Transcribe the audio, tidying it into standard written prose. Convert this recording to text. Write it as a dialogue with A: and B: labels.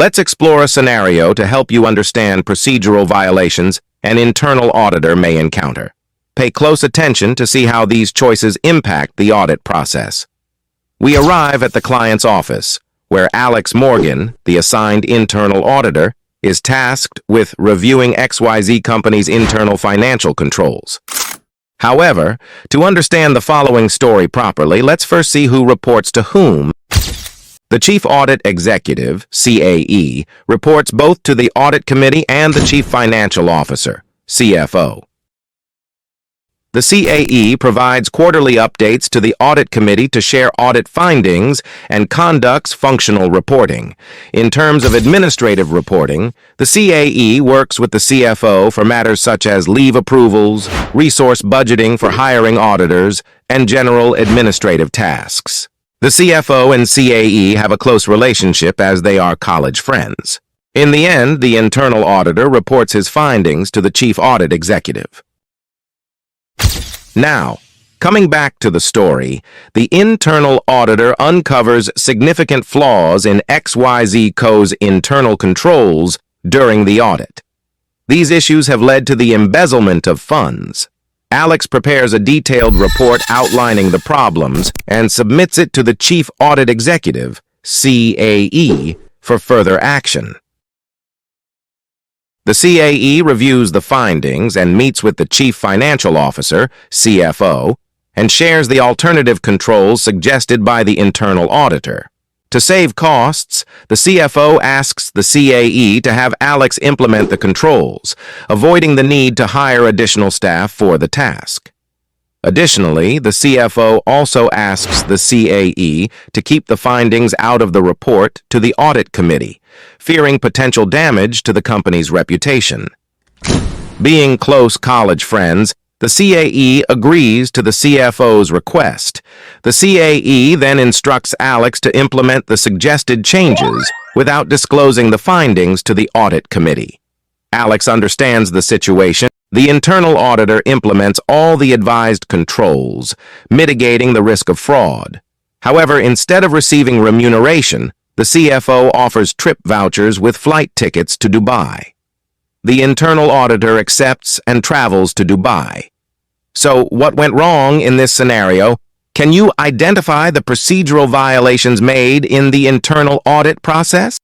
A: Let's explore a scenario to help you understand procedural violations an internal auditor may encounter. Pay close attention to see how these choices impact the audit process. We arrive at the client's office, where Alex Morgan, the assigned internal auditor, is tasked with reviewing XYZ Company's internal financial controls. However, to understand the following story properly, let's first see who reports to whom. The Chief Audit Executive, CAE, reports both to the Audit Committee and the Chief Financial Officer, CFO. The CAE provides quarterly updates to the Audit Committee to share audit findings and conducts functional reporting. In terms of administrative reporting, the CAE works with the CFO for matters such as leave approvals, resource budgeting for hiring auditors, and general administrative tasks. The CFO and CAE have a close relationship as they are college friends. In the end, the internal auditor reports his findings to the Chief Audit Executive. Now, coming back to the story, the internal auditor uncovers significant flaws in XYZ Co.'s internal controls during the audit. These issues have led to the embezzlement of funds. Alex prepares a detailed report outlining the problems and submits it to the Chief Audit Executive, CAE, for further action. The CAE reviews the findings and meets with the Chief Financial Officer, CFO, and shares the alternative controls suggested by the internal auditor. To save costs, the CFO asks the CAE to have Alex implement the controls, avoiding the need to hire additional staff for the task. Additionally, the CFO also asks the CAE to keep the findings out of the report to the Audit Committee, fearing potential damage to the company's reputation. Being close college friends, the CAE agrees to the CFO's request. The CAE then instructs Alex to implement the suggested changes without disclosing the findings to the Audit Committee. Alex understands the situation. The internal auditor implements all the advised controls, mitigating the risk of fraud. However, instead of receiving remuneration, the CFO offers trip vouchers with flight tickets to Dubai. The internal auditor accepts and travels to Dubai. So, what went wrong in this scenario? Can you identify the procedural violations made in the internal audit process?